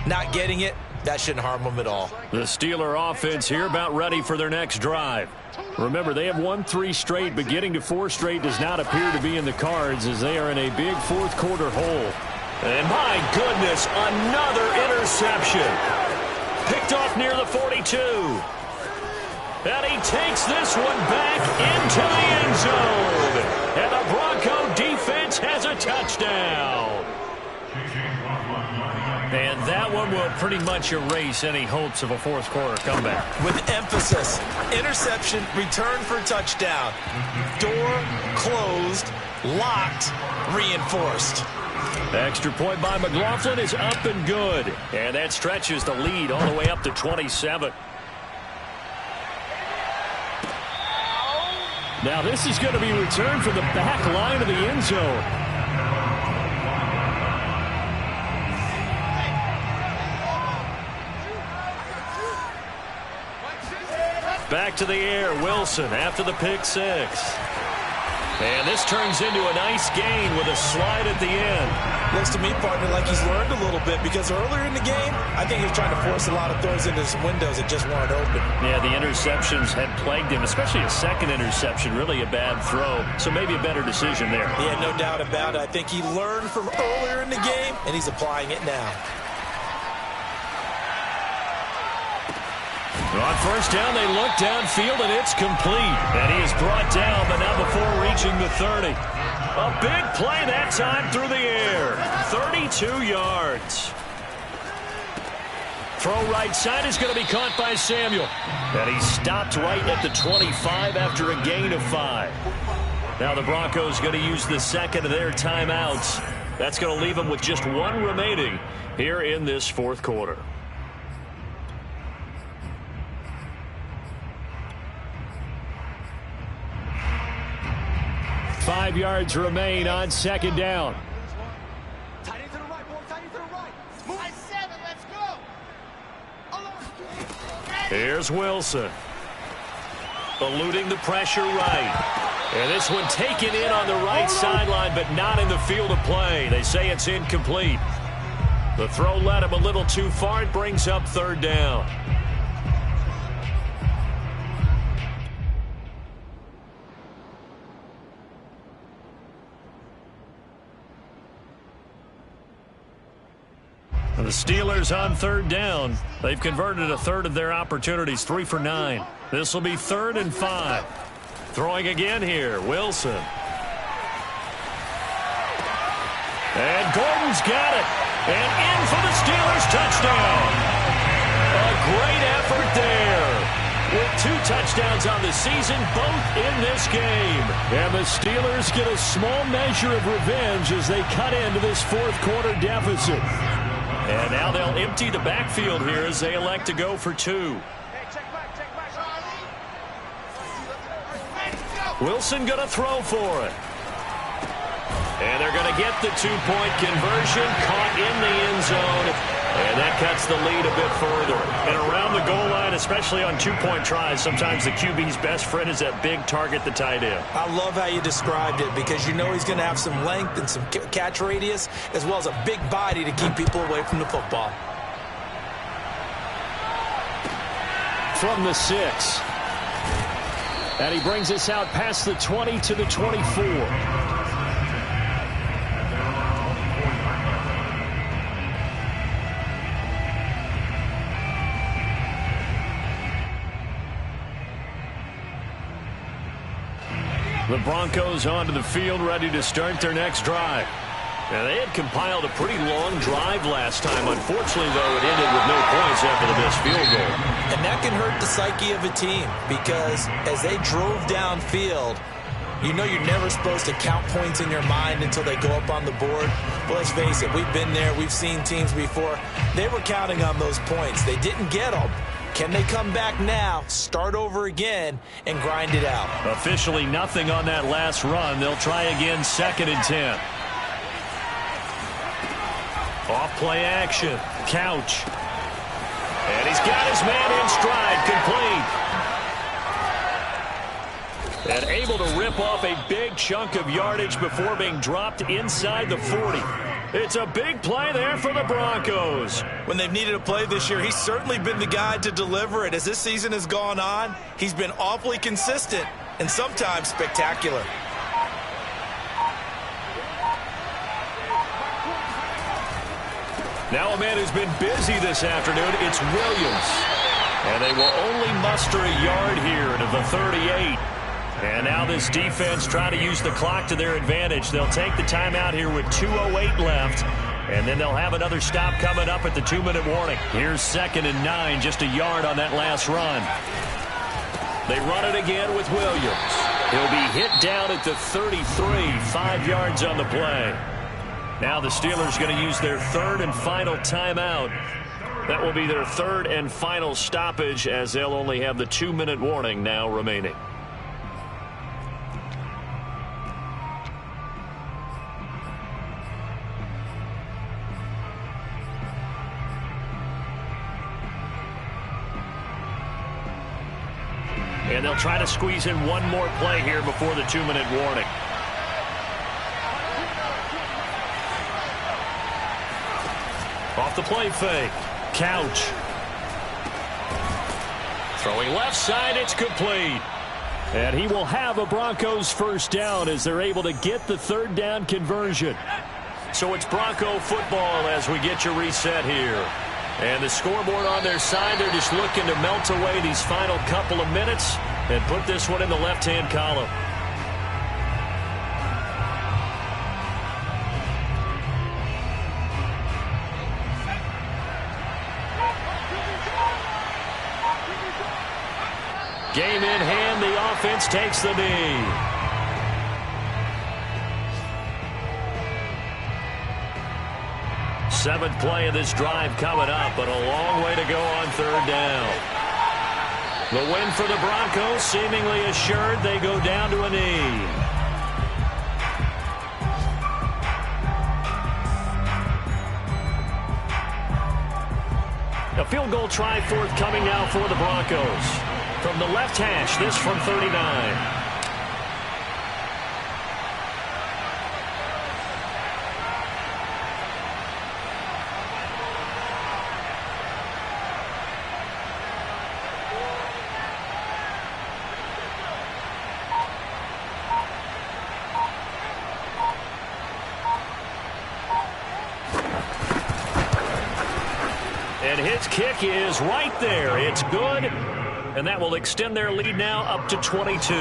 Not getting it, that shouldn't harm them at all. The Steeler offense here about ready for their next drive. Remember, they have won 3 straight, but getting to 4 straight does not appear to be in the cards as they are in a big fourth quarter hole. And my goodness, another interception. Picked off near the 42. And he takes this one back into the end zone. And the Bronco defense has a touchdown. And that one will pretty much erase any hopes of a fourth quarter comeback. With emphasis, interception, return for touchdown. Door closed, locked, reinforced. Extra point by McLaughlin is up and good. And that stretches the lead all the way up to 27. Now this is going to be returned from the back line of the end zone. Back to the air, Wilson after the pick 6. And this turns into a nice gain with a slide at the end. Looks to me, partner, like he's learned a little bit, because earlier in the game, I think he was trying to force a lot of throws into some windows that just weren't open. Yeah, the interceptions had plagued him, especially a second interception, really a bad throw. So maybe a better decision there. Yeah, no doubt about it. I think he learned from earlier in the game, and he's applying it now. On first down, they look downfield, and it's complete. And he is brought down, but not before reaching the 30. A big play that time through the air. 32 yards. Throw right side is going to be caught by Samuel. And he stopped right at the 25 after a gain of 5. Now the Broncos going to use the second of their timeouts. That's going to leave them with just 1 remaining here in this fourth quarter. Five yards remain on second down. Tight end to the right, boy. Tight end to the right. Move. 7, let's go. Here's Wilson. Eluding the pressure right. And this one taken in on the right sideline, but not in the field of play. They say it's incomplete. The throw led him a little too far. It brings up third down. The Steelers on third down. They've converted a third of their opportunities, 3 for 9. This will be 3rd and 5. Throwing again here, Wilson. And Gordon's got it. And in for the Steelers touchdown. A great effort there. With 2 touchdowns on the season, both in this game. And the Steelers get a small measure of revenge as they cut into this 4th quarter deficit. And now they'll empty the backfield here as they elect to go for 2. Wilson going to throw for it. And they're going to get the 2-point conversion, caught in the end zone. And that cuts the lead a bit further. And around the goal line, especially on 2-point tries, sometimes the QB's best friend is that big target, the tight end. I love how you described it because you know he's going to have some length and some catch radius as well as a big body to keep people away from the football. From the 6. And he brings us out past the 20 to the 24. The Broncos onto the field, ready to start their next drive. Now, they had compiled a pretty long drive last time. Unfortunately, though, it ended with no points after the missed field goal. And that can hurt the psyche of a team because as they drove downfield, you know you're never supposed to count points in your mind until they go up on the board. But let's face it, we've been there. We've seen teams before. They were counting on those points. They didn't get them. Can they come back now, start over again, and grind it out? Officially nothing on that last run. They'll try again, 2nd and 10. Off play action. Couch. And he's got his man in stride, complete. And able to rip off a big chunk of yardage before being dropped inside the 40. It's a big play there for the Broncos. When they've needed a play this year, he's certainly been the guy to deliver it. As this season has gone on, he's been awfully consistent and sometimes spectacular. Now a man who's been busy this afternoon, it's Williams. And they will only muster a yard here to the 38. And now this defense trying to use the clock to their advantage. They'll take the timeout here with 2:08 left. And then they'll have another stop coming up at the 2-minute warning. Here's 2nd and 9, just a yard on that last run. They run it again with Williams. He'll be hit down at the 33, 5 yards on the play. Now the Steelers going to use their 3rd and final timeout. That will be their 3rd and final stoppage as they'll only have the 2-minute warning now remaining. And they'll try to squeeze in one more play here before the 2-minute warning. Off the play fake. Couch. Throwing left side, it's complete. And he will have a Broncos first down as they're able to get the 3rd down conversion. So it's Bronco football as we get your reset here. And the scoreboard on their side, they're just looking to melt away these final couple of minutes and put this one in the left-hand column. Game in hand, the offense takes the knee. Seventh play of this drive coming up, but a long way to go on 3rd down. The win for the Broncos seemingly assured. They go down to a knee. A field goal try forthcoming now for the Broncos. From the left hash, this from 39. And his kick is right there. It's good. And that will extend their lead now up to 22.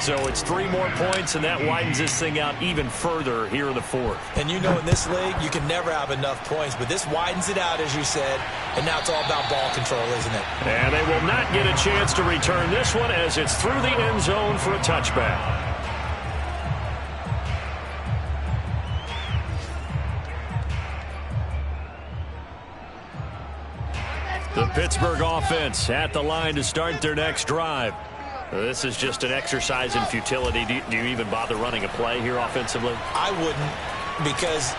So it's 3 more points, and that widens this thing out even further here in the fourth. And you know in this league, you can never have enough points, but this widens it out, as you said, and now it's all about ball control, isn't it? And they will not get a chance to return this one as it's through the end zone for a touchback. The Pittsburgh offense at the line to start their next drive. This is just an exercise in futility. Do you even bother running a play here offensively? I wouldn't, because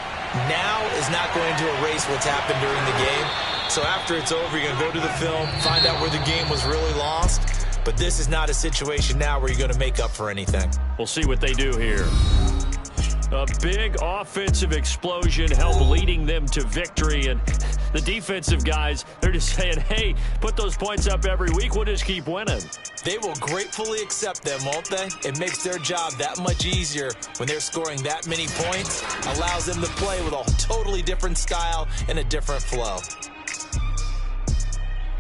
now is not going to erase what's happened during the game. So after it's over, you're going to go to the film, find out where the game was really lost. But this is not a situation now where you're going to make up for anything. We'll see what they do here. A big offensive explosion helped leading them to victory. And the defensive guys, they're just saying, hey, put those points up every week. We'll just keep winning. They will gratefully accept them, won't they? It makes their job that much easier when they're scoring that many points. Allows them to play with a totally different style and a different flow.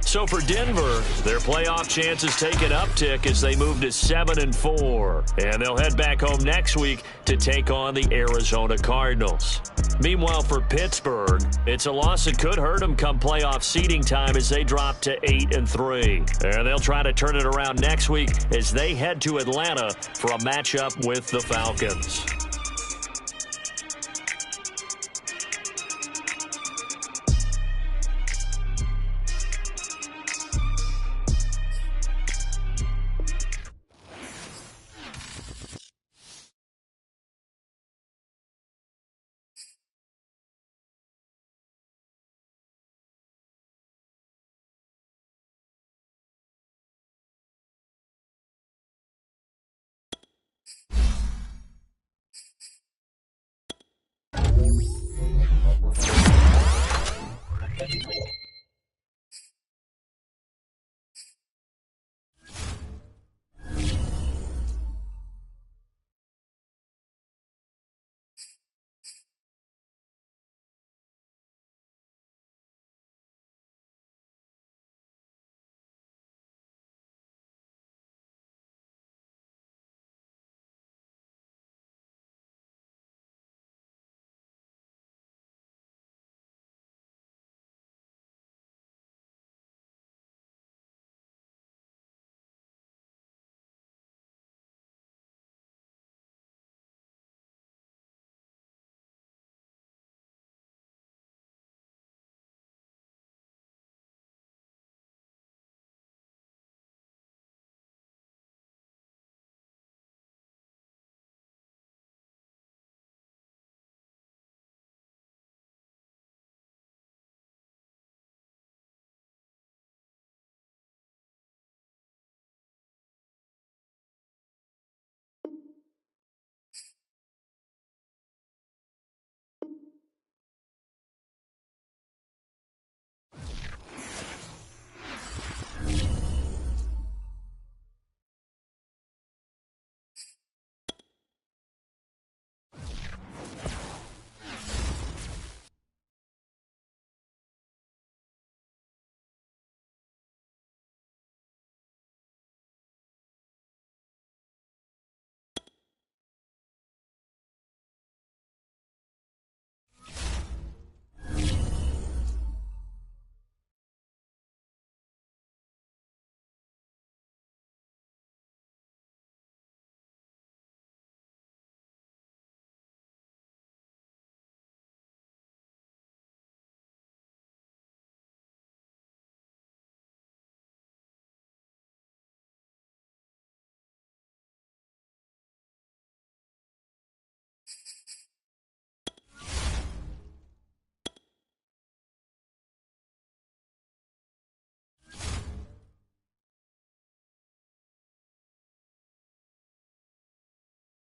So for Denver, their playoff chances take an uptick as they move to 7-4. And they'll head back home next week to take on the Arizona Cardinals. Meanwhile, for Pittsburgh, it's a loss that could hurt them come playoff seeding time as they drop to 8-3. And they'll try to turn it around next week as they head to Atlanta for a matchup with the Falcons.